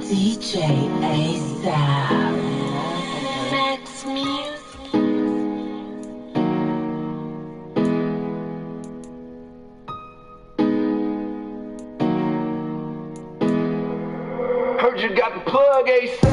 DJ ASAP. Max Music. Heard you got the plug ASAP.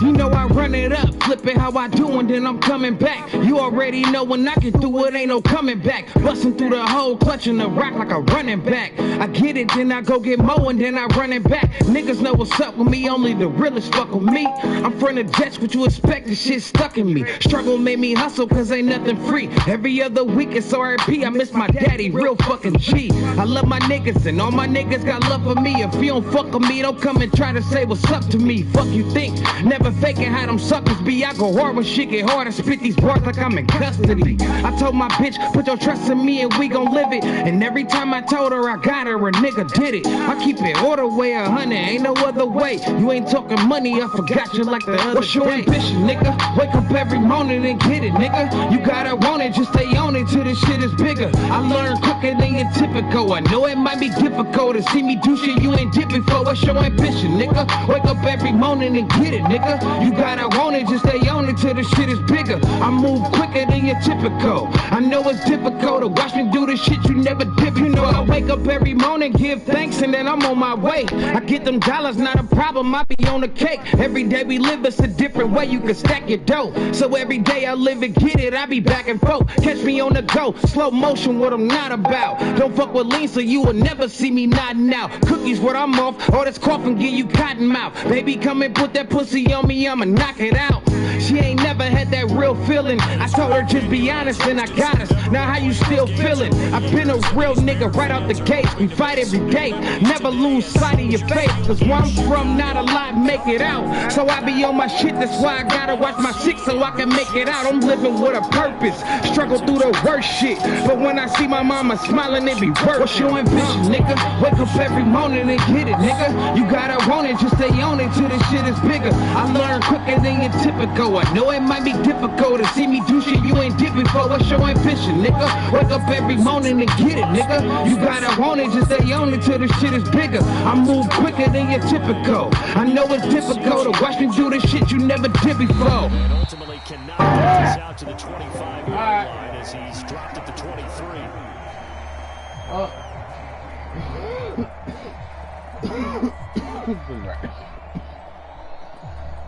You know I run it up, flip it how I do, and then I'm coming back. You already know when I get through it, ain't no coming back. Busting through the hole, clutching the rock like a running back. I get it, then I go get more, and then I run it back. Niggas know what's up with me, only the realest fuck with me. I'm from the Jets, what you expect, this shit stuck in me. Struggle made me hustle, cause ain't nothing free. Every other week it's RIP, I miss my daddy, real fucking G. I love my niggas, and all my niggas got love for me. If you don't fuck with me, don't come and try to say what's up to me. Fuck you think, never faking how them suckers be. I go hard when shit get hard, I spit these bars like I'm in custody. I told my bitch, put your trust in me and we gon' live it. And every time I told her I got her, a nigga did it. I keep it all the way 100, ain't no other way. You ain't talking money, I forgot you like the other day. What's your ambition, nigga? Wake up every morning and get it, nigga. You gotta want it, just stay on it till this shit is bigger. I learned quicker than your typical. I know it might be difficult to see me do shit you ain't did before. What's your ambition, nigga? Wake up every morning and get it, nigga. You gotta want it, just stay on it till the shit is bigger. I move quicker than your typical. I know it's difficult to watch me do the shit you never did before. You know I wake up every morning, give thanks, and then I'm on my way. I get them dollars, not a problem, I be on the cake. Every day we live, it's a different way, you can stack your dough. So every day I live and get it, I be back and forth. Catch me on the go, slow motion, what I'm not about. Don't fuck with lean, so you will never see me nodding out. Cookies, what I'm off, all this coughing, give you cotton mouth. Baby, come and put that pussy on me, I'ma knock it out. She ain't never had that real feeling. I told her just be honest and I got us. Now how you still feeling? I've been a real nigga right out the gate. We fight every day, never lose sight of your face. Cause where I'm from, not a lot make it out. So I be on my shit, that's why I gotta watch my shit so I can make it out. I'm living with a purpose, struggle through the worst shit. But when I see my mama smiling, it be worth it. What's your ambition, nigga? Wake up every morning and get it, nigga. You gotta want it, just stay on it till this shit is bigger. I learn quicker than your typical. I know it might be difficult to see me do shit you ain't did before. What's your ambition, nigga? Wake up every morning and get it, nigga. You gotta want it, just stay on it till the shit is bigger. I move quicker than your typical. I know it's difficult to watch me do the shit you never did before. And ultimately cannot pass out to the 25-yard line as he's dropped at the 23.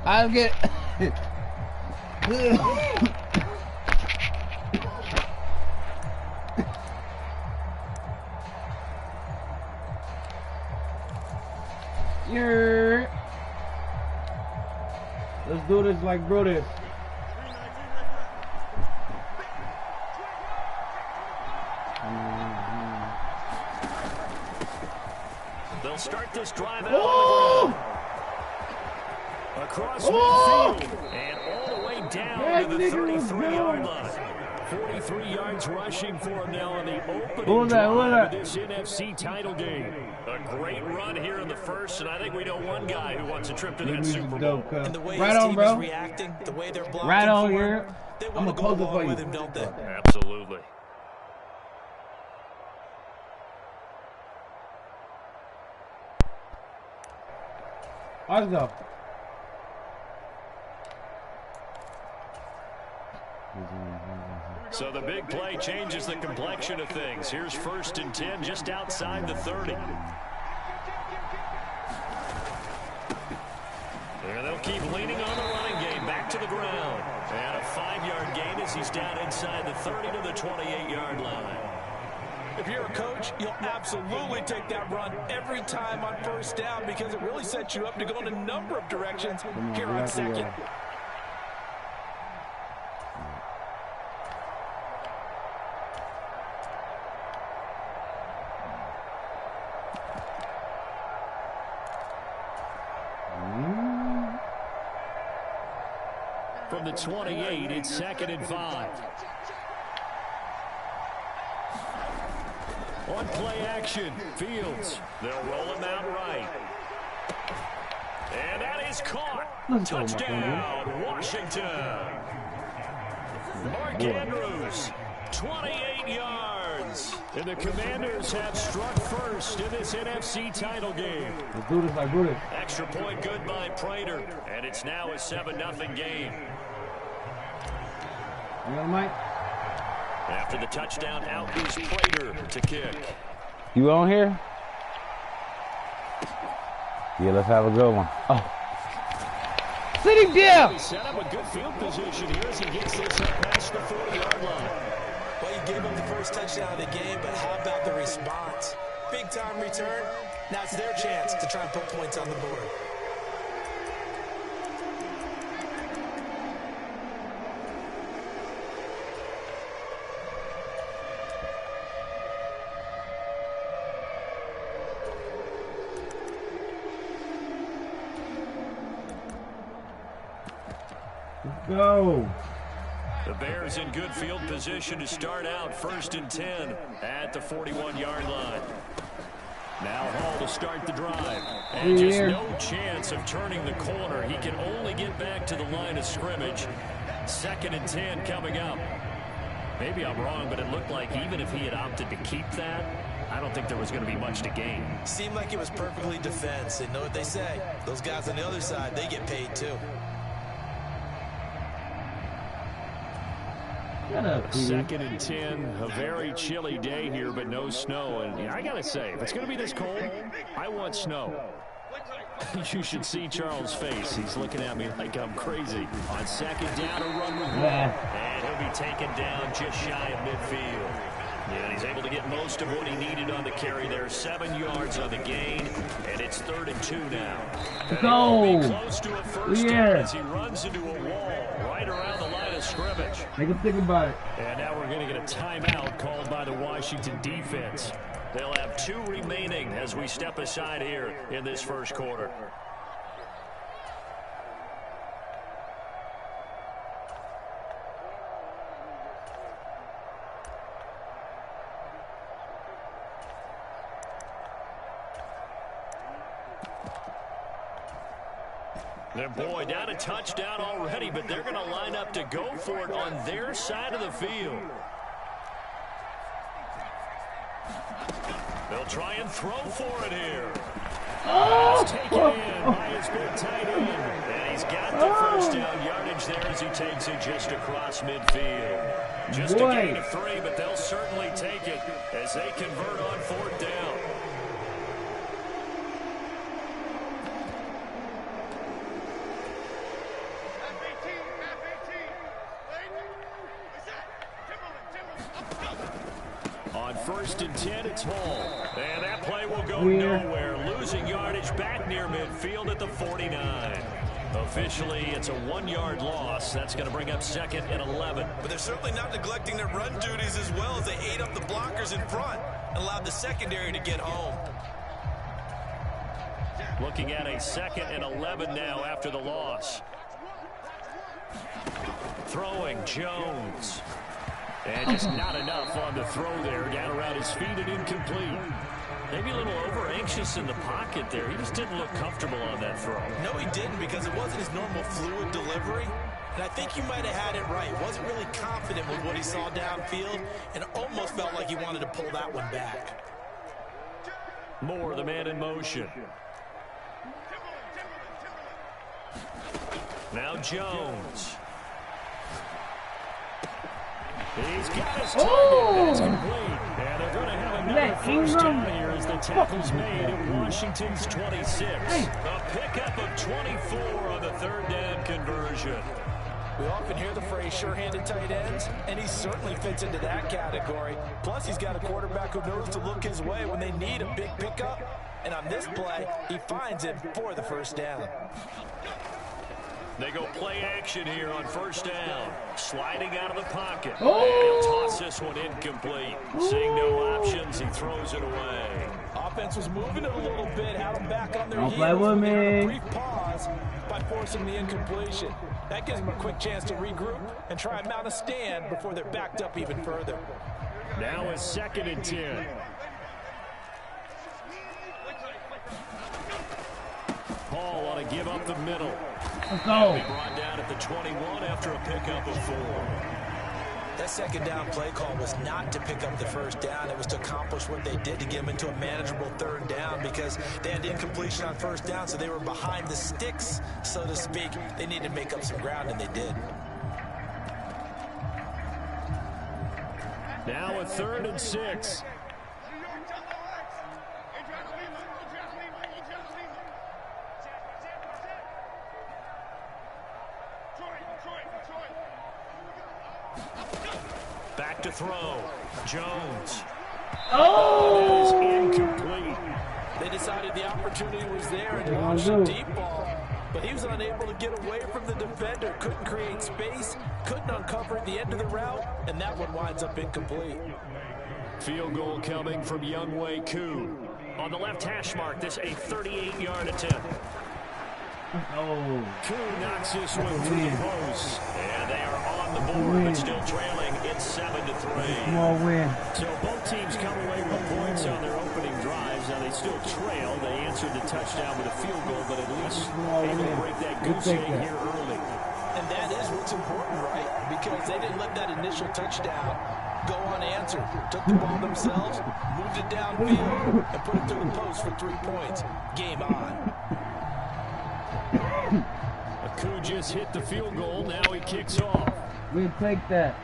I'll get. Let's do this like bro this. They'll start this drive out on the ground. Across midfield and all the way down to the 33-yard line. 43 yards rushing for him now in the opening drive of this NFC title game. A great run here in the first, and I think we know one guy who wants a trip to that Super Bowl. And the way right his on, team bro. is reacting, the way they're blocking right on for here. him, they I'm want to gonna go pose it for along with you. him, don't they? Absolutely. Let's go. So the big play changes the complexion of things. Here's 1st and 10 just outside the 30. And they'll keep leaning on the running game back to the ground. And a 5-yard gain as he's down inside the 30 to the 28-yard line. If you're a coach, you'll absolutely take that run every time on 1st down because it really sets you up to go in a number of directions here on 2nd. From the 28, it's 2nd and 5. On play action, Fields. They'll roll him out right. And that is caught. Touchdown, Washington. Mark Andrews, 28 yards. And the Commanders have struck first in this NFC title game. Let's do this, like Brutus. Extra point good by Prater. And it's now a 7-0 game. You got Mike? After the touchdown, out is Prater to kick. You on here? Yeah, let's have a good one. Oh. Sitting down. He set up a good field position here as he gets this up past the 40-yard line. Well, you gave up the first touchdown of the game, but how about the response? Big time return. Now it's their chance to try and put points on the board. Go. The Bears in good field position to start out 1st and 10 at the 41-yard line. Now Hall to start the drive. And just no chance of turning the corner. He can only get back to the line of scrimmage. 2nd and 10 coming up. Maybe I'm wrong, but it looked like even if he had opted to keep that, I don't think there was going to be much to gain. Seemed like it was perfectly defense. And know what they say? Those guys on the other side, they get paid too. 2nd and 10, a very chilly day here, but no snow. And I got to say, if it's going to be this cold, I want snow. You should see Charles' face. He's looking at me like I'm crazy. On 2nd down, a run with one. And he'll be taken down just shy of midfield. Yeah, he's able to get most of what he needed on the carry there. 7 yards on the gain, and it's 3rd and 2 now. Go. Close to a first down as he runs into a wall right around the line of scrimmage. Make him think about it. And now we're going to get a timeout called by the Washington defense. They'll have 2 remaining as we step aside here in this first quarter. And boy, down a touchdown already, but they're going to line up to go for it on their side of the field. They'll try and throw for it here. It's taken in by his big tight end. And he's got the first down yardage there as he takes it just across midfield. Just a gain of 3, but they'll certainly take it as they convert on 4th down. On 1st and 10, it's Hall. And that play will go nowhere. Losing yardage back near midfield at the 49. Officially, it's a 1-yard loss. That's going to bring up 2nd and 11. But they're certainly not neglecting their run duties as well as they ate up the blockers in front and allowed the secondary to get home. Looking at a 2nd and 11 now after the loss. Throwing Jones. And just not enough on the throw there. Down around his feet and incomplete. Maybe a little over-anxious in the pocket there. He just didn't look comfortable on that throw. No, he didn't, because it wasn't his normal fluid delivery. And I think he might have had it right. Wasn't really confident with what he saw downfield and almost felt like he wanted to pull that one back. Moore, the man in motion. Now Jones. He's got his target. That's complete. And they're going to have another first down here as the tackle's made at Washington's 26. A pickup of 24 on the 3rd down conversion. We often hear the phrase sure-handed tight ends, and he certainly fits into that category. Plus, he's got a quarterback who knows to look his way when they need a big pickup. And on this play, he finds it for the first down. They go play action here on 1st down. Sliding out of the pocket. And he'll toss this one incomplete. Seeing no options, he throws it away. Offense was moving it a little bit, had them back on their heels. Play with me. A brief pause by forcing the incompletion. That gives them a quick chance to regroup and try and mount a stand before they're backed up even further. Now it's 2nd and 10. call on a give up the middle. Let's go. He brought down at the 21 after a pickup of 4. That second down play call was not to pick up the first down. It was to accomplish what they did to get them into a manageable third down because they had incompletion on first down, so they were behind the sticks, so to speak. They needed to make up some ground, and they did. Now a 3rd and 6. Back to throw. Jones. Oh! That is incomplete. They decided the opportunity was there and launched a deep ball, but he was unable to get away from the defender, couldn't create space, couldn't uncover the end of the route, and that one winds up incomplete. Field goal coming from Younghoe Koo. On the left hash mark, this a 38-yard attempt. Oh. Koo knocks this one to the post. And they are on the board, but still trailing. It's 7-3. Small win. So both teams come away with points on their opening drives. Now they still trail. They answered the touchdown with a field goal, but at least able to break that goose egg here early. And that is what's important, right? Because they didn't let that initial touchdown go unanswered. Took the ball themselves, moved it downfield, and put it through the post for 3 points. Game on. Koo just hit the field goal. Now he kicks off. We'll take that.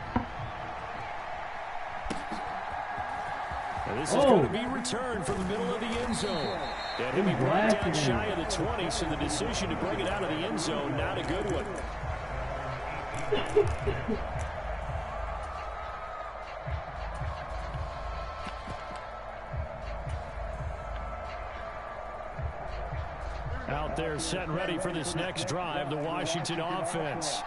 And this is going to be returned from the middle of the end zone. And he'll be brought down shy of the 20, so the decision to bring it out of the end zone, not a good one. Out there set and ready for this next drive, the Washington offense.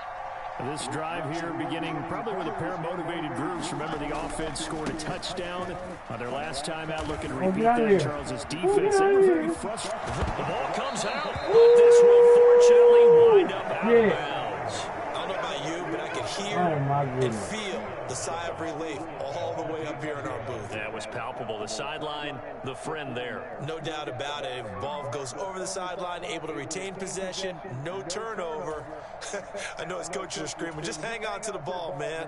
This drive here beginning probably with a pair of motivated groups. Remember, the offense scored a touchdown on their last time out. Looking to repeat that. Charles's defense, they were very frustrated. The ball comes out, but this will fortunately wind up out of bounds. I don't know about you, but I could hear and feel the sigh of relief all the way up here in our booth. That was palpable. The sideline, the friend there. No doubt about it. If the ball goes over the sideline, able to retain possession, no turnover. I know his coaches are screaming, just hang on to the ball, man.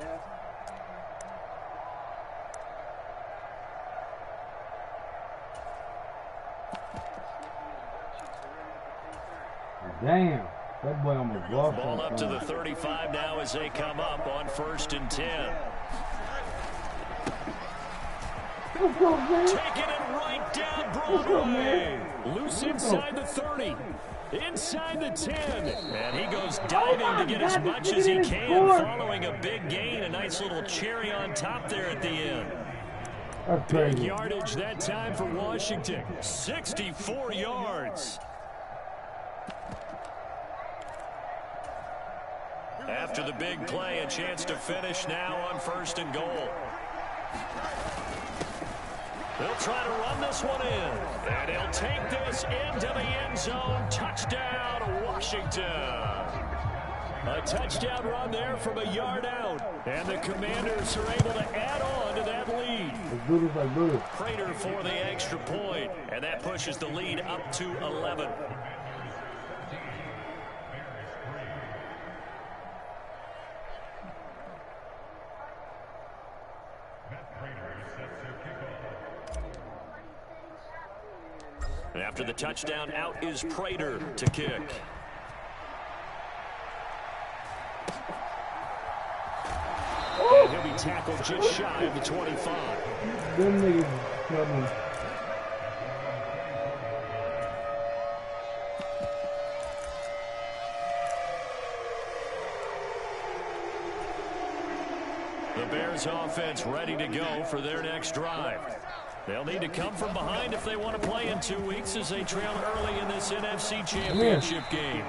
Damn. That boy almost lost. Ball up to the 35 now as they come up on 1st and 10. Taking it right down Broadway. Loose inside the 30. Inside the 10. And he goes diving to get as much as he can, following a big gain. A nice little cherry on top there at the end. Big yardage that time for Washington. 64 yards. After the big play, a chance to finish now on 1st and goal. They'll try to run this one in. And he'll take this into the end zone. Touchdown, Washington. A touchdown run there from a yard out. And the Commanders are able to add on to that lead. Prater for the extra point. And that pushes the lead up to 11. After the touchdown, out is Prater to kick. And he'll be tackled just shy of the 25. Them niggas coming. The Bears offense ready to go for their next drive. They'll need to come from behind if they want to play in 2 weeks as they trail early in this NFC Championship game.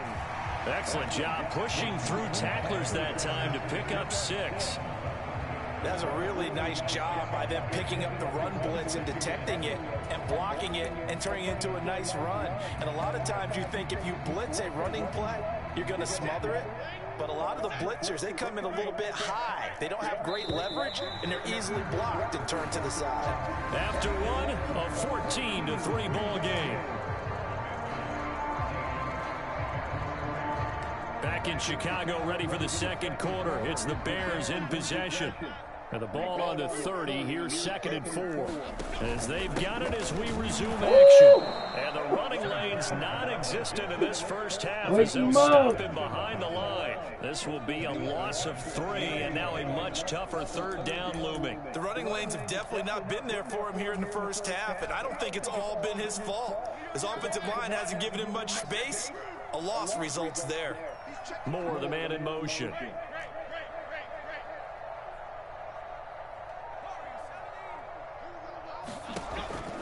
Excellent job pushing through tacklers that time to pick up 6. That's a really nice job by them picking up the run blitz and detecting it and blocking it and turning it into a nice run. And a lot of times you think if you blitz a running play, you're going to smother it. But a lot of the blitzers, they come in a little bit high. They don't have great leverage, and they're easily blocked and turned to the side. After one, a 14-3 ball game. Back in Chicago, ready for the second quarter. It's the Bears in possession. And the ball on the 30, here's 2nd and 4. As they've got it as we resume action. And the running lane's non-existent in this first half as they'll stop him behind the line. This will be a loss of 3, and now a much tougher 3rd down looming. The running lanes have definitely not been there for him here in the first half, and I don't think it's all been his fault. His offensive line hasn't given him much space. A loss results there. Moore, the man in motion.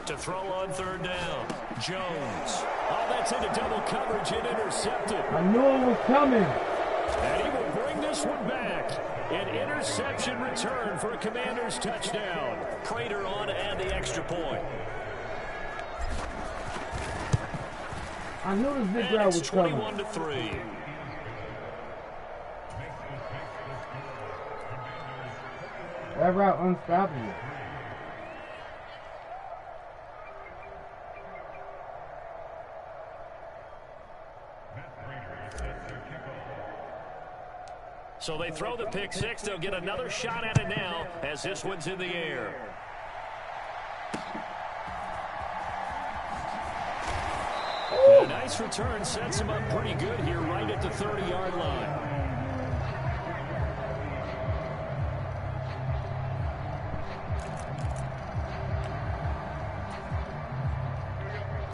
To throw on 3rd down. Jones. Oh, that's into double coverage and intercepted. I knew it was coming. And he will bring this one back. An interception return for a Commanders touchdown. Prater on and the extra point. I knew this big route was coming. 21-3. That route unstoppable. So they throw the pick 6. They'll get another shot at it now as this one's in the air. And a nice return sets him up pretty good here right at the 30-yard line.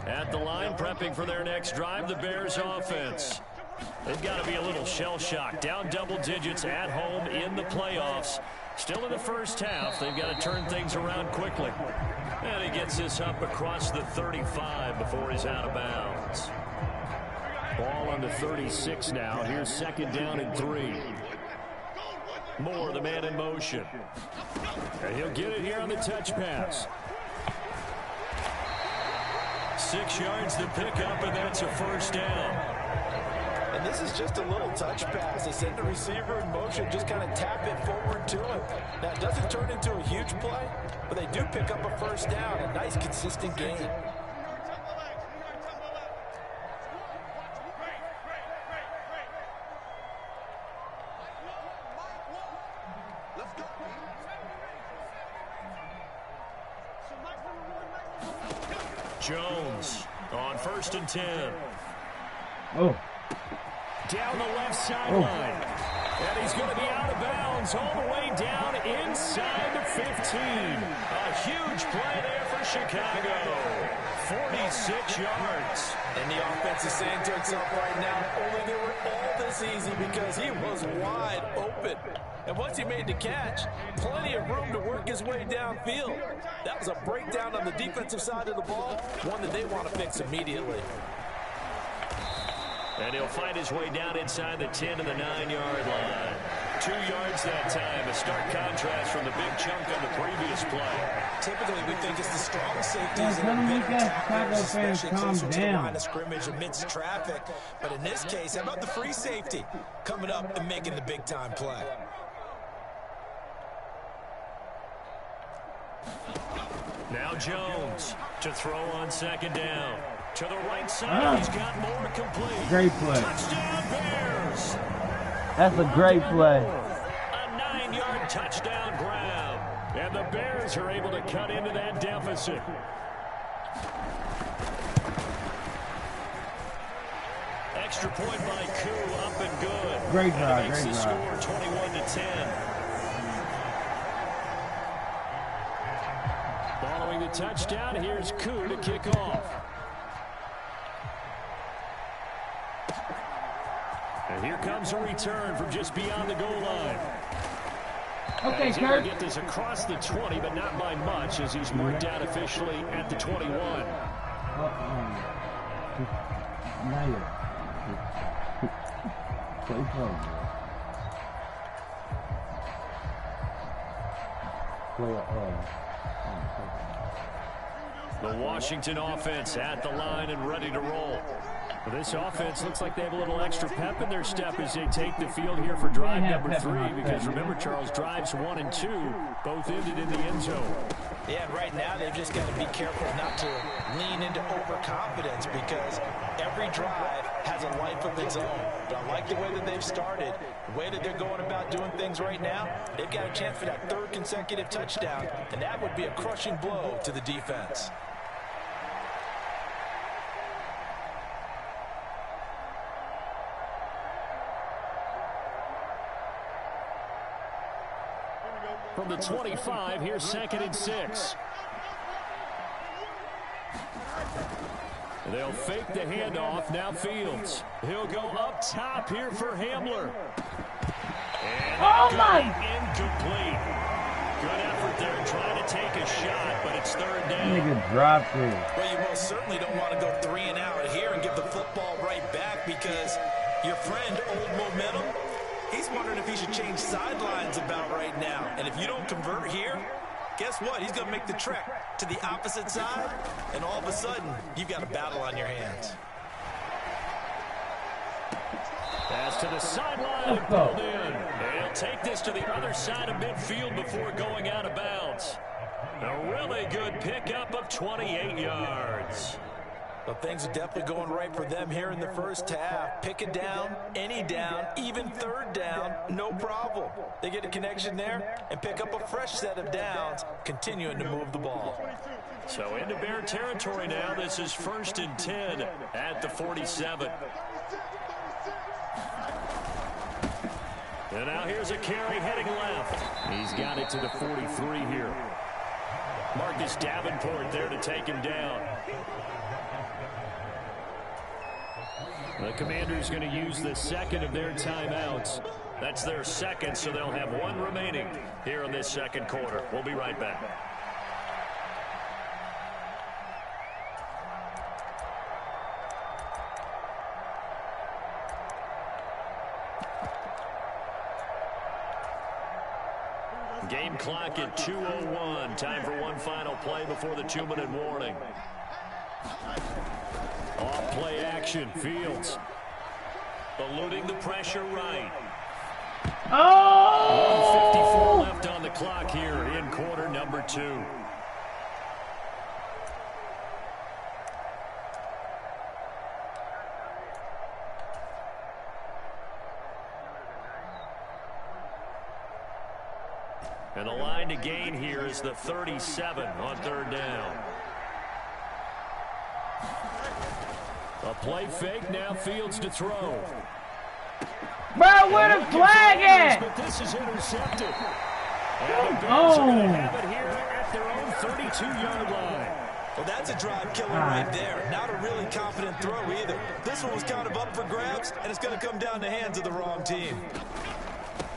At the line, prepping for their next drive, the Bears offense. They've got to be a little shell-shocked. Down double digits at home in the playoffs. Still in the first half. They've got to turn things around quickly. And he gets this up across the 35 before he's out of bounds. Ball on the 36 now. Here's 2nd down and 3. Moore, the man in motion. And he'll get it here on the touch pass. 6 yards to pick up, and that's a 1st down. And this is just a little touch pass. They send the receiver in motion, just kind of tap it forward to him. Now, it doesn't turn into a huge play, but they do pick up a 1st down. A nice, consistent gain. Jones on 1st and 10. Oh. Down the left sideline. And he's going to be out of bounds all the way down inside the 15. A huge play there for Chicago. 46 yards. And the offense is saying to itself right now, only they were all this easy because he was wide open. And once he made the catch, plenty of room to work his way downfield. That was a breakdown on the defensive side of the ball, one that they want to fix immediately. And he'll find his way down inside the 10 to the 9-yard line. 2 yards that time. A stark contrast from the big chunk on the previous play. Typically, we think it's the strong safeties and the better tacklers, especially closer to the line of scrimmage amidst traffic. But in this case, how about the free safety coming up and making the big-time play? Now Jones to throw on 2nd down. To the right side, he's got more complete. Great play. Touchdown Bears. That's a great play. A 9-yard touchdown grab. And the Bears are able to cut into that deficit. Extra point by Koo, up and good. Great drive, and makes great the drive. score 21-10. Following the touchdown, here's Koo to kick off. And here comes a return from just beyond the goal line. Okay, he's able Kurt. to get this across the 20, but not by much, as he's marked out officially at the 21. Not yet. Play close. The Washington offense at the line and ready to roll. This offense looks like they have a little extra pep in their step as they take the field here for drive number 3. Because remember, Charles, drives 1 and 2 both ended in the end zone. Yeah, and right now they've just got to be careful not to lean into overconfidence because every drive has a life of its own. But I like the way that they've started, the way that they're going about doing things right now. They've got a chance for that third consecutive touchdown, and that would be a crushing blow to the defense. From the 25, here's 2nd and 6. They'll fake the handoff. Now Fields. He'll go up top here for Hamler. And incomplete. Good effort there trying to take a shot, but it's 3rd down. Nigga dropped it. Well, you most certainly don't want to go 3 and out here and give the football right back, because your friend, Old Momentum, he's wondering if he should change sidelines about right now. And if you don't convert here, guess what? He's going to make the trek to the opposite side, and all of a sudden, you've got a battle on your hands. Pass to the sideline and pulled in. He'll take this to the other side of midfield before going out of bounds. A really good pickup of 28 yards. Well, things are definitely going right for them here in the first half. Pick it down, any down, even 3rd down, no problem. They get a connection there and pick up a fresh set of downs, continuing to move the ball. So into Bear territory now. This is 1st and 10 at the 47. And now here's a carry heading left. He's got it to the 43 here. Marcus Davenport there to take him down. The Commanders going to use the 2nd of their timeouts. That's their 2nd, so they'll have 1 remaining here in this 2nd quarter. We'll be right back. Game clock at 2:01. Time for one final play before the 2-minute warning. Off play action. Fields eluding the pressure right. Oh! 1:54 left on the clock here in quarter number 2. And the line to gain here is the 37 on 3rd down. A play fake, now Fields to throw. Bro, where the flag at? But this is intercepted. And the Bears are going to have it here at their own 32-yard line. Well, that's a drive killer right there. Not a really confident throw either. This one was kind of up for grabs, and it's going to come down the hands of the wrong team.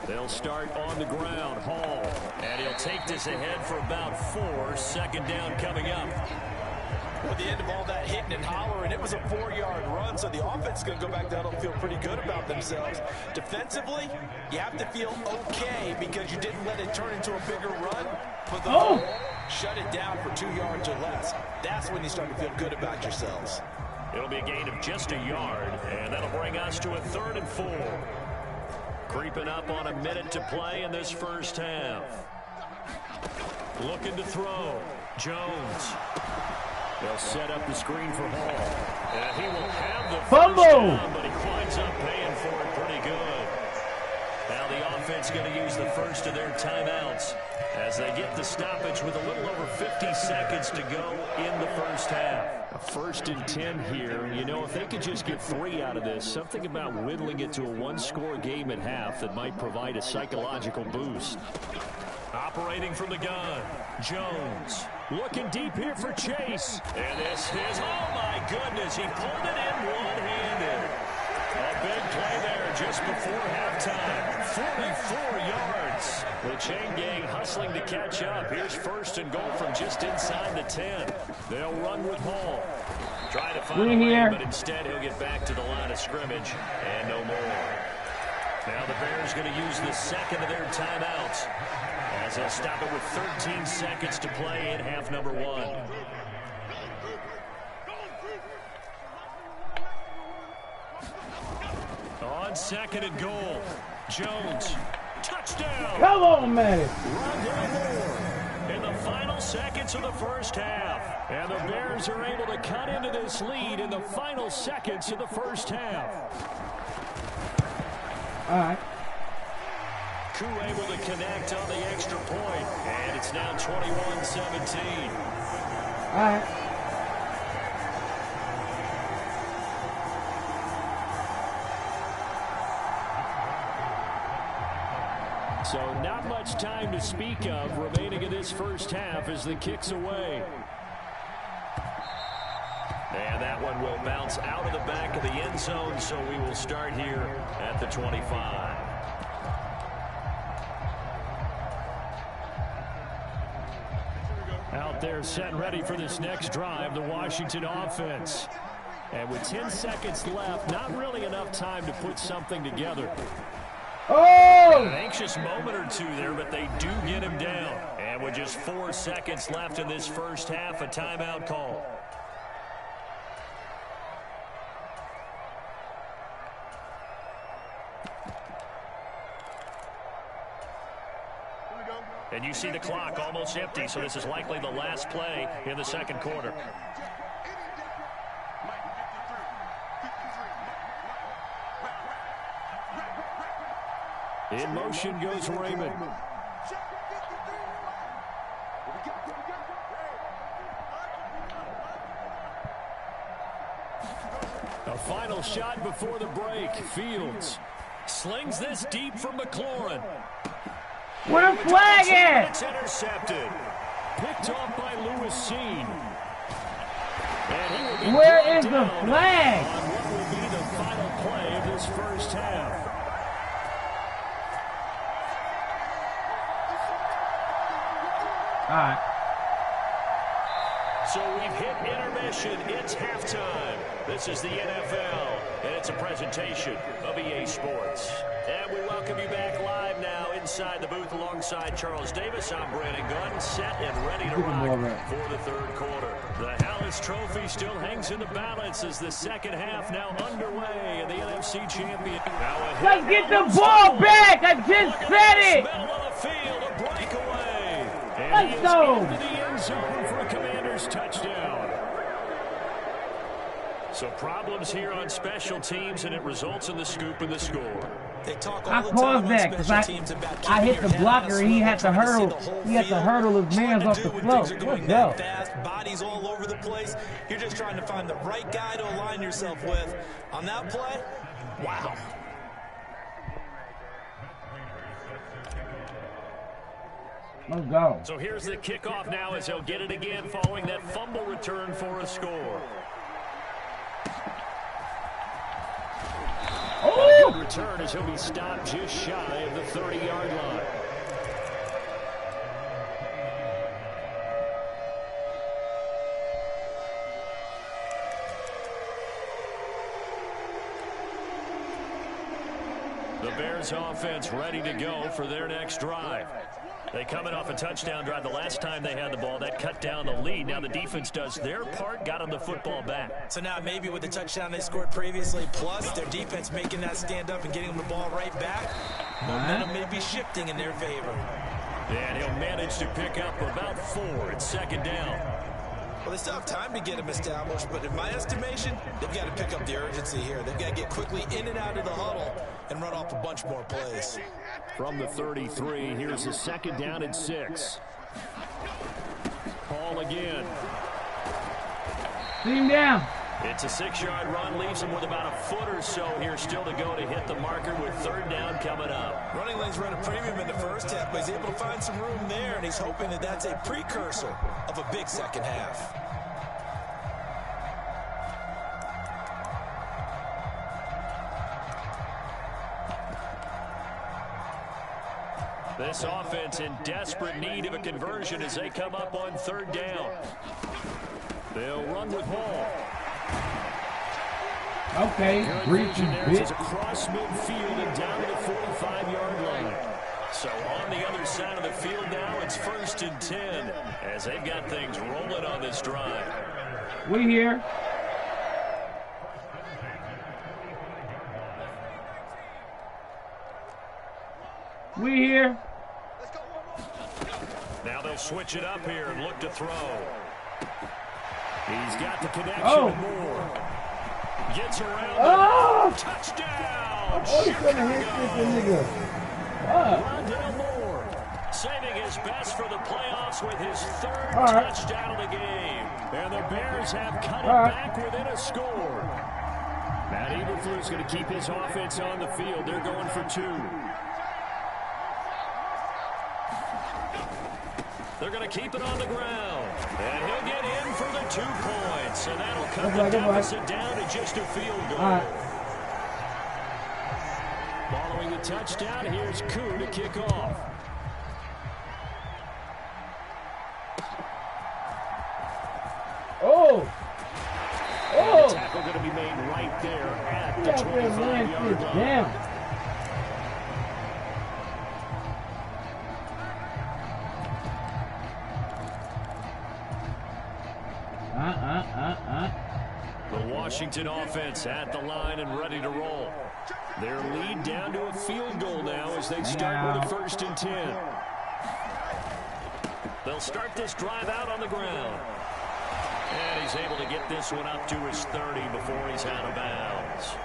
They'll start on the ground. Hall. And he'll take this ahead for about 4. 2nd down coming up. At the end of all that hitting and hollering, it was a 4-yard run, so the offense is going to go back there and feel pretty good about themselves. Defensively, you have to feel okay because you didn't let it turn into a bigger run. But the shut it down for 2 yards or less. That's when you start to feel good about yourselves. It'll be a gain of just a yard, and that'll bring us to a 3rd and 4. Creeping up on a minute to play in this first half. Looking to throw. Jones. They'll set up the screen for Hall. And he will have the first down, but he winds up paying for it pretty good. Now the offense going to use the first of their timeouts as they get the stoppage with a little over 50 seconds to go in the first half. A 1st and 10 here. You know, if they could just get 3 out of this, something about whittling it to a 1-score game at half that might provide a psychological boost. Operating from the gun, Jones. Looking deep here for Chase. And this is, oh my goodness, he pulled it in one-handed. A big play there just before halftime. 44 yards. The chain gang hustling to catch up. Here's 1st and goal from just inside the 10. They'll run with Hall. Trying to find a lane, but instead he'll get back to the line of scrimmage and no more. Now the Bears going to use the 2nd of their timeouts as they'll stop it with 13 seconds to play in half number 1. On 2nd and goal, Jones, touchdown. Come on, man. Rondale Moore in the final seconds of the first half. And the Bears are able to cut into this lead in the final seconds of the first half. All right. Koo able to connect on the extra point, and it's now 21-17. All right. So not much time to speak of remaining in this first half as the kick's away. And that one will bounce out of the back of the end zone, so we will start here at the 25. Out there set ready for this next drive, the Washington offense. And with 10 seconds left, not really enough time to put something together. Oh! An anxious moment or two there, but they do get him down. And with just 4 seconds left in this first half, a timeout call. And you see the clock almost empty, so this is likely the last play in the second quarter. In motion goes Raymond. A final shot before the break. Fields slings this deep from McLaurin. Where the flag at? It's intercepted. Picked off by Lewis Seen. Where is the flag? On what will be the final play of this first half. All right. So we've hit intermission. It's halftime. This is the NFL, and it's a presentation of EA Sports. And we welcome you back live now inside the booth alongside Charles Davis. I'm Brandon Gunn, set and ready to rock for the third quarter. The Hallis Trophy still hangs in the balance as the second half now underway in the NFC Championship. Let's get the ball back. I just said it. Middle of the field, a breakaway. And Let's go. into the end zone for a Commanders touchdown. So problems here on special teams, and it results in the scoop and the score. They talk all I the paused time that on because special teams about I hit keeping the your head blocker on and he a had to swivel, trying hurdle. see the whole He had to field, hurdle his trying man's to off do the when float. things are going Let's go. fast, bodies all over the place. You're just trying to find the right guy to align yourself with. On that play, wow. Let's go. So here's the kickoff now as he'll get it again following that fumble return for a score. Oh! Good return as he'll be stopped just shy of the 30-yard line. The Bears offense ready to go for their next drive. They coming off a touchdown drive the last time they had the ball. That cut down the lead. Now the defense does their part, got them the football back. So now maybe with the touchdown they scored previously, plus their defense making that stand up and getting them the ball right back, momentum may be shifting in their favor. And he'll manage to pick up about 4 at second down. Well, they still have time to get them established, but in my estimation, they've got to pick up the urgency here. They've got to get quickly in and out of the huddle and run off a bunch more plays. From the 33, here's the second down and 6. Ball again. Sit him down. It's a 6-yard run, leaves him with about a foot or so here still to go to hit the marker with third down coming up. Running lanes run a premium in the first half, but he's able to find some room there, and he's hoping that that's a precursor of a big second half. This offense in desperate need of a conversion as they come up on third down. They'll run with Hall. Okay, breaching bitch. Across midfield and down to the 45-yard line. So on the other side of the field now, it's 1st and 10 as they've got things rolling on this drive. We here. We here. Now they'll switch it up here and look to throw. He's got the connection Oh. to Moore. Gets around. Oh! Touchdown! Oh, he's gonna hit this nigga. Oh. Rondale Moore saving his best for the playoffs with his third right. touchdown of the game. And the Bears have cut it right. back within a score. Matt Eberflus going to keep his offense on the field. They're going for 2. They're going to keep it on the ground. And he'll get in for the 2 points. And that'll cut the deficit down to just a field goal. Following the touchdown, here's Koo to kick off. Oh! And the tackle going to be made right there at the 25-yard line. Damn. The Washington offense at the line and ready to roll. Their lead down to a field goal now as they start with a 1st and 10. They'll start this drive out on the ground. And he's able to get this one up to his 30 before he's out of bounds.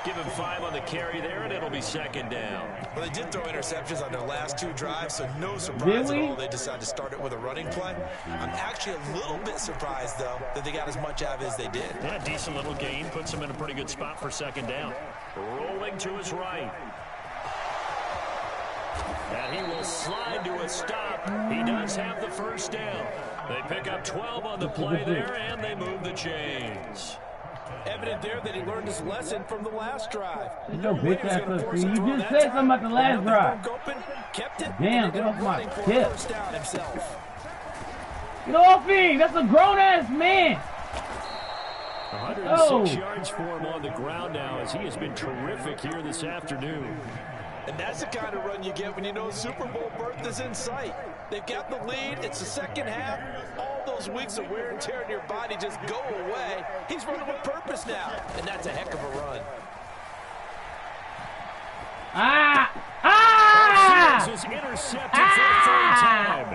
Give him 5 on the carry there, and it'll be 2nd down. Well, they did throw interceptions on their last 2 drives, so no surprise at all they decided to start it with a running play. I'm actually a little bit surprised, though, that they got as much out of it as they did. Yeah, decent little gain. Puts him in a pretty good spot for 2nd down. Rolling to his right. And he will slide to a stop. He does have the 1st down. They pick up 12 on the play there, and they move the chains. Evident there that he learned his lesson from the last drive. No bitch ass pussy. You just said something about the last drive. Kept it. Damn, get off my tip. Get off me. That's a grown ass man. 106 yards for him on the ground now as he has been terrific here this afternoon. And that's the kind of run you get when you know Super Bowl berth is in sight. They've got the lead. It's the 2nd half. All those weeks of wear and tear in your body just go away. He's running with purpose now, and that's a heck of a run. Is intercepted for a 3rd time.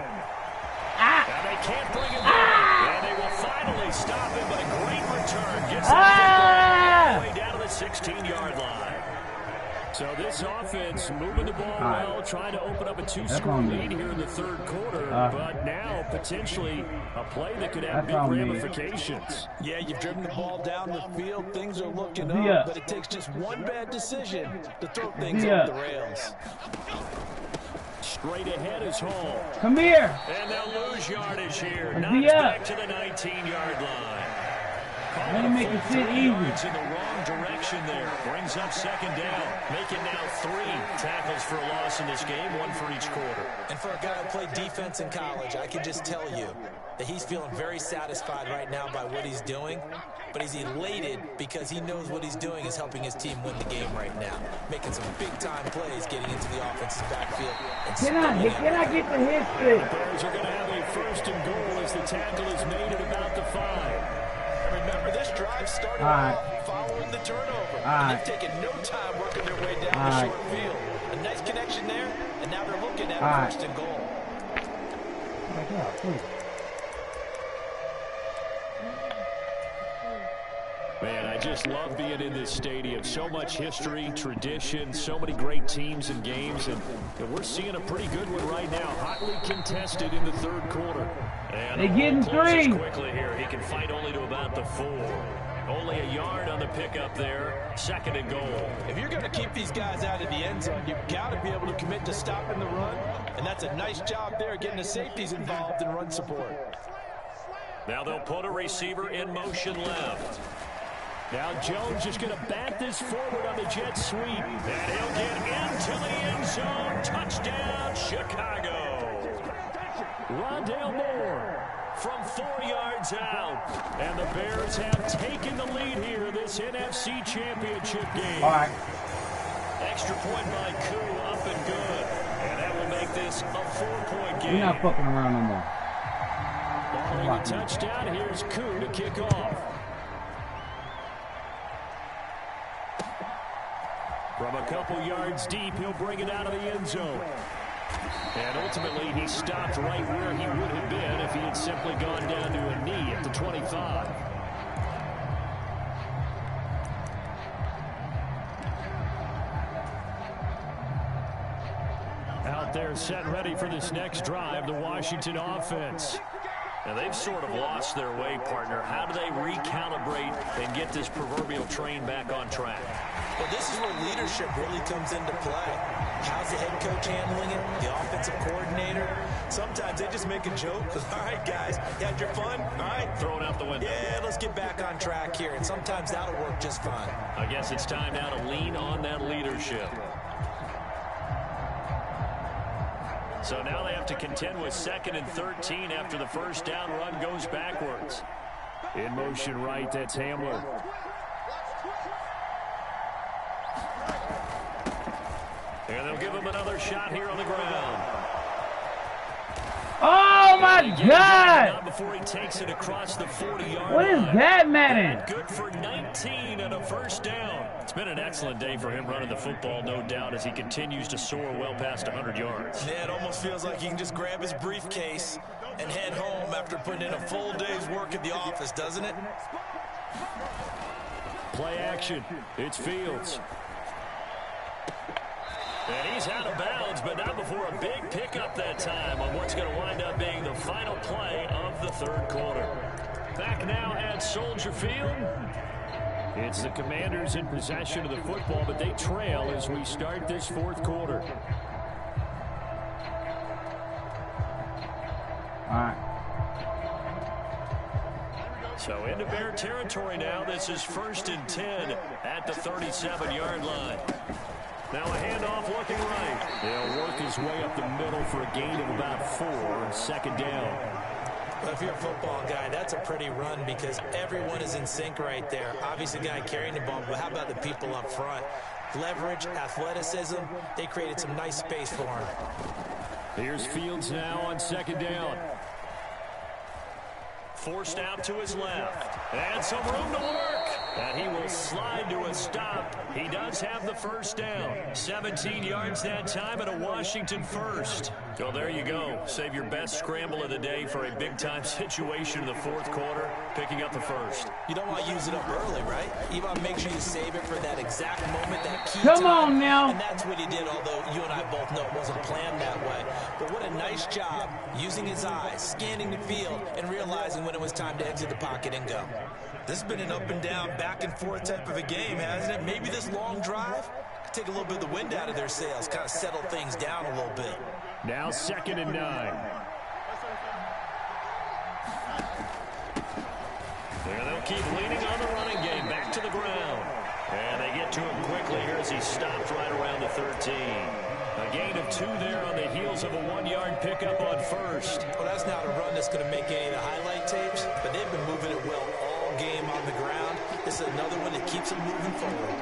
Now they can't bring him down. And they will finally stop him, but a great return. Gets him all the way down to the 16-yard line. So this offense moving the ball well, trying to open up a 2-score lead here in the 3rd quarter, but now potentially a play that could have big ramifications. Yeah, you've driven the ball down the field. Things are looking up, but it takes just one bad decision to throw things off the rails. Straight ahead is Hall. Come here. And they'll lose yardage here. Knocks back to the 19-yard line. Let him make it sit easy. In the wrong direction there. Brings up 2nd down. Making now 3 tackles for a loss in this game, 1 for each quarter. And for a guy who played defense in college, I can just tell you that he's feeling very satisfied right now by what he's doing. But he's elated because he knows what he's doing is helping his team win the game right now. Making some big-time plays getting into the offensive backfield. Can I get the history? The Bears are going to have a 1st and goal as the tackle is made at about the 5. Remember, this drive started off following the turnover. And they've taken no time working their way down the short field. A nice connection there, and now they're looking at a 1st and goal. Man, I just love being in this stadium. So much history, tradition, so many great teams and games, and we're seeing a pretty good one right now. Hotly contested in the 3rd quarter. And they're getting 3. Quickly here. He can fight only to about the 4. Only a yard on the pickup there. 2nd and goal. If you're going to keep these guys out of the end zone, you've got to be able to commit to stopping the run, and that's a nice job there getting the safeties involved in run support. Now they'll put a receiver in motion left. Now Jones is going to bat this forward on the jet sweep. And he'll get into the end zone. Touchdown, Chicago. Rondale Moore from 4 yards out. And the Bears have taken the lead here in this NFC Championship game. All right. Extra point by Koo, up and good. And that will make this a 4-point game. We're not fucking around no more. Following the touchdown, here's Koo to kick off. From a couple yards deep, he'll bring it out of the end zone. And ultimately, he stopped right where he would have been if he had simply gone down to a knee at the 25. Out there set ready for this next drive, the Washington offense. Now, they've sort of lost their way, partner. How do they recalibrate and get this proverbial train back on track? Well, this is where leadership really comes into play. How's the head coach handling it? The offensive coordinator? Sometimes they just make a joke. All right, guys, you had your fun? All right. Throw it out the window. Yeah, let's get back on track here. And sometimes that'll work just fine. I guess it's time now to lean on that leadership. So now they have to contend with 2nd and 13 after the first down run goes backwards. In motion right, that's Hamler. And they'll give him another shot here on the ground. Oh my God! Not before he takes it across the 40-yard What is line. that, Madden? Good for 19 and a first down. It's been an excellent day for him running the football, no doubt, as he continues to soar well past 100 yards. Yeah, it almost feels like he can just grab his briefcase and head home after putting in a full day's work at the office, doesn't it? Play action. It's Fields. And he's out of bounds, but not before a big pickup that time on what's going to wind up being the final play of the third quarter. Back now at Soldier Field. It's the Commanders in possession of the football, but they trail as we start this fourth quarter. All right. So into Bear territory now. This is 1st and 10 at the 37-yard line. Now a handoff looking right. They'll work his way up the middle for a gain of about 4, 2nd down. Well, if you're a football guy, that's a pretty run because everyone is in sync right there. Obviously, the guy carrying the ball, but how about the people up front? Leverage, athleticism, they created some nice space for him. Here's Fields now on 2nd down. Forced out to his left. And some room to work. And he will slide to a stop. He does have the first down. 17 yards that time and a Washington first. So there you go. Save your best scramble of the day for a big-time situation in the fourth quarter, picking up the first. You don't want to use it up early, right? You want to make sure you save it for that exact moment, that key Come time. on now. And that's what he did, although you and I both know it wasn't planned that way. But what a nice job using his eyes, scanning the field, and realizing when it was time to exit the pocket and go. This has been an up and down, back and forth type of a game, hasn't it? Maybe this long drive could take a little bit of the wind out of their sails, kind of settle things down a little bit. Now 2nd and 9. And they'll keep leaning on the running game, back to the ground. And they get to him quickly here as he stops right around the 13. A gain of 2 there on the heels of a 1-yard pickup on first. Well, that's not a run that's going to make any of the highlight tapes, but they've been moving it well all game on the ground. This is another one that keeps them moving forward.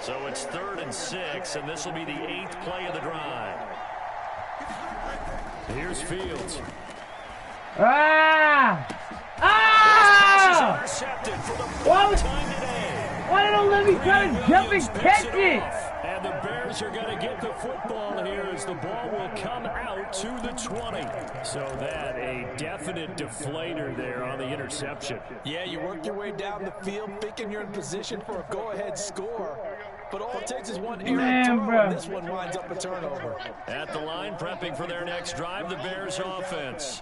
So it's 3rd and 6, and this will be the 8th play of the drive. Here's Fields. Ah! Intercepted for the Why first time today. Why don't let me try to jump and catch it? And the Bears are going to get the football here as the ball will come out to the 20. So that a definite deflator there on the interception. Yeah, you work your way down the field, thinking you're in position for a go-ahead score. But all it takes is one errant throw, and this one winds up a turnover. At the line, prepping for their next drive, the Bears offense.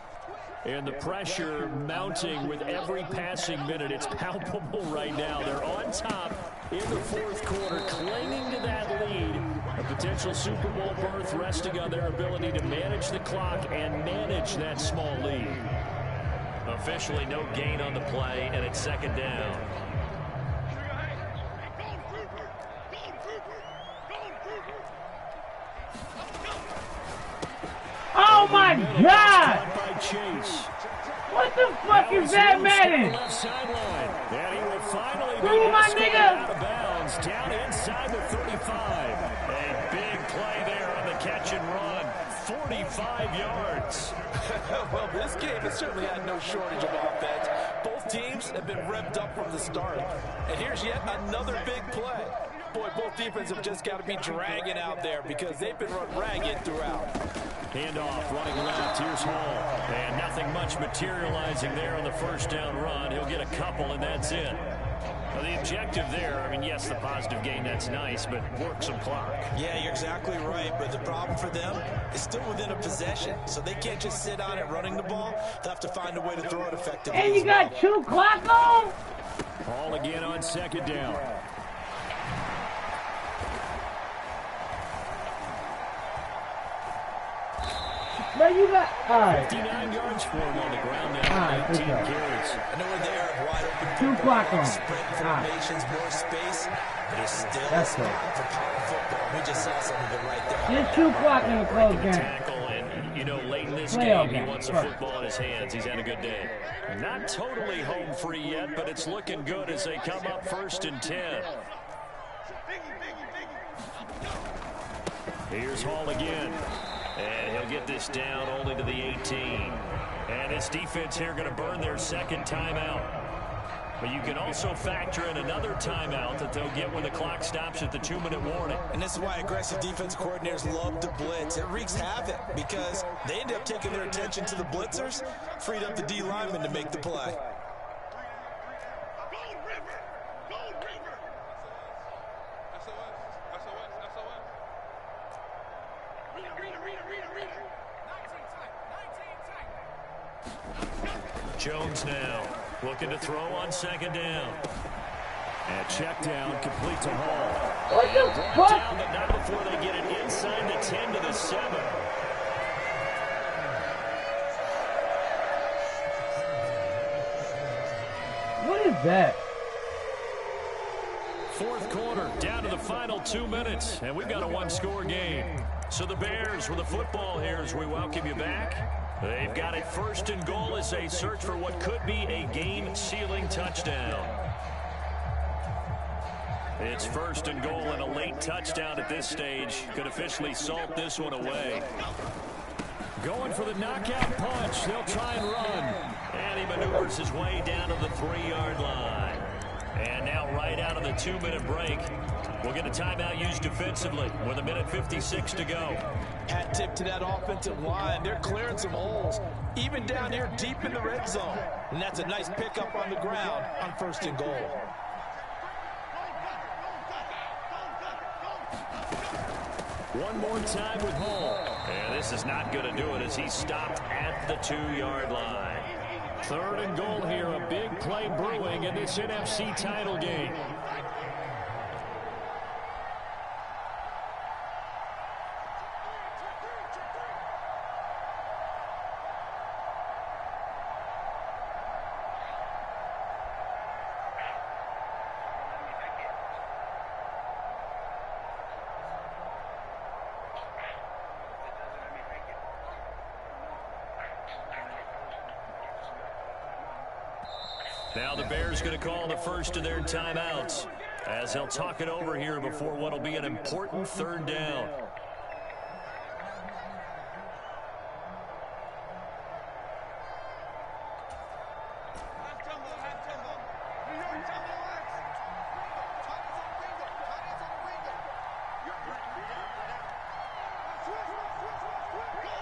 And the pressure mounting with every passing minute. It's palpable right now. They're on top in the fourth quarter, clinging to that lead. A potential Super Bowl berth resting on their ability to manage the clock and manage that small lead. Officially no gain on the play, and it's 2nd down. Oh my God! Chase. What the fuck is that, Madden? Left sideline. And he will finally Through my nigga. Out of bounds, down inside the 35. A big play there on the catch and run. 45 yards. Well, this game has certainly had no shortage of offense. Both teams have been revved up from the start. And here's yet another big play. Boy, both defenses have just got to be dragging out there because they've been run ragged throughout. Handoff, running left, here's Hall. And nothing much materializing there on the first down run. He'll get a couple, and that's it. Now, the objective there, I mean, yes, the positive gain, that's nice, but work some clock. Yeah, you're exactly right, but the problem for them is still within a possession, so they can't just sit on it running the ball. They'll have to find a way to throw it effectively. And you got 2 clock on? Hall again on second down. But you got, all right. 59 yards for him on the ground now. 18 carries. I know we're there, wide open. 2 clock on. Spread formations, more space, but it's still a spot for power football. We just saw some of it right there. Just 2 clock in the close game. Tackle, and you know, late in this game, he wants the football in his hands. He's had a good day. Not totally home free yet, but it's looking good as they come up 1st and 10. Here's Hall again. And he'll get this down only to the 18. And his defense here going to burn their second timeout. But you can also factor in another timeout that they'll get when the clock stops at the 2-minute warning. And this is why aggressive defense coordinators love to blitz. It wreaks havoc because they end up taking their attention to the blitzers, freed up the D lineman to make the play. Jones now looking to throw on second down. And check down complete to Hall. What the fuck? Down, but not before they get it inside the 10 to the 7. What is that? 4th quarter, down to the final 2 minutes, and we've got a 1-score game. So the Bears with the football here as we welcome you back. They've got it 1st and goal as they search for what could be a game-sealing touchdown. It's 1st and goal, and a late touchdown at this stage could officially salt this one away. Going for the knockout punch. They'll try and run. And he maneuvers his way down to the 3-yard line. And now right out of the 2-minute break, we'll get a timeout used defensively with 1:56 to go. Hat tip to that offensive line. They're clearing some holes, even down here deep in the red zone. And that's a nice pickup on the ground on 1st and goal. One more time with Hall. And this is not going to do it as he's stopped at the 2-yard line. 3rd and goal here, a big play brewing in this NFC title game. Now the Bears going to call the first of their timeouts as they'll talk it over here before what will be an important 3rd down.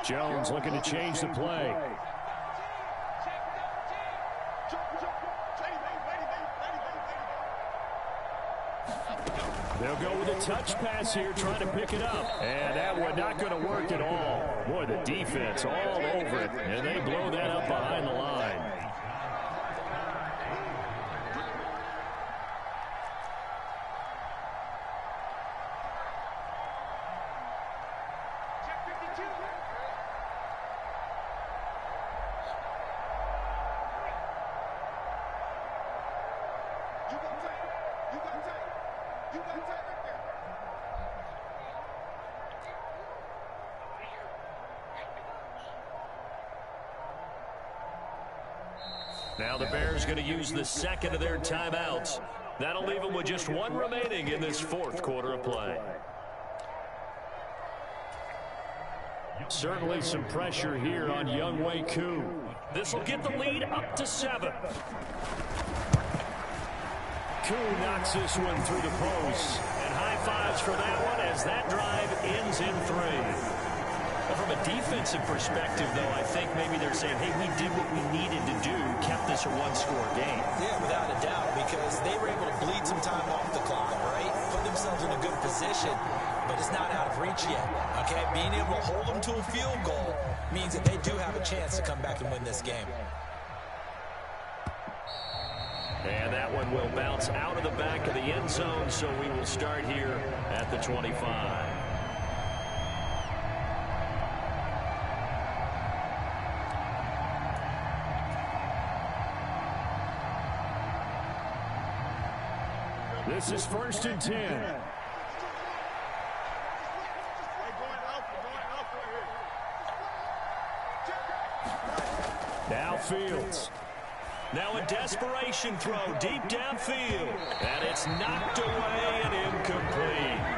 Jones looking to change the play. They'll go with a touch pass here, trying to pick it up. And that one not going to work at all. Boy, the defense all over it, and they blow that up behind the line. Now the Bears going to use the second of their timeouts. That'll leave them with just one remaining in this 4th quarter of play. Certainly some pressure here on Younghoe Koo. This will get the lead up to 7. Koo knocks this one through the post. And high 45s for that one as that drive ends in 3. From a defensive perspective, though, I think maybe they're saying, hey, we did what we needed to do, kept this a one-score game. Yeah, without a doubt, because they were able to bleed some time off the clock, right? Put themselves in a good position, but it's not out of reach yet, okay? Being able to hold them to a field goal means that they do have a chance to come back and win this game. And that one will bounce out of the back of the end zone, so we will start here at the 25. This is 1st and 10. Now Fields. Now a desperation throw deep downfield. And it's knocked away and incomplete.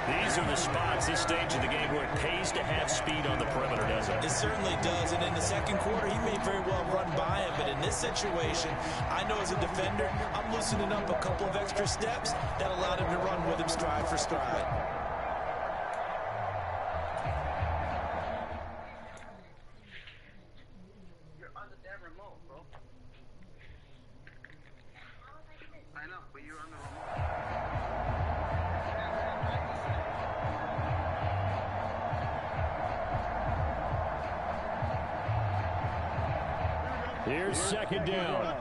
These are the spots, this stage of the game, where it pays to have speed on the perimeter, doesn't it? It certainly does. And in the second quarter, he may very well run by him. But in this situation, I know as a defender, I'm loosening up a couple of extra steps that allowed him to run with him stride for stride. Here's 2nd down.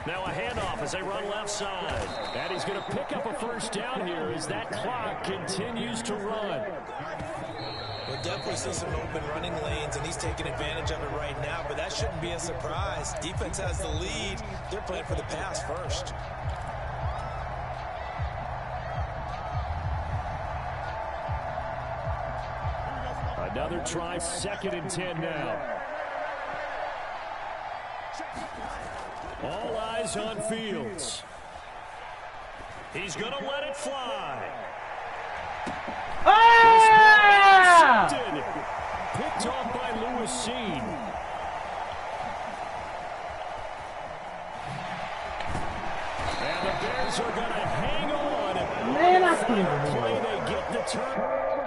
Now a handoff as they run left side. And he's going to pick up a 1st down here as that clock continues to run. We'll definitely see some open running lanes, and he's taking advantage of it right now, but that shouldn't be a surprise. Defense has the lead. They're playing for the pass first. Another try, 2nd and 10 now. All eyes on Fields. He's going to let it fly. Ah! Picked off by Lewis Seen. And the Bears are going to hang on. Man, I can't play, they get the turn.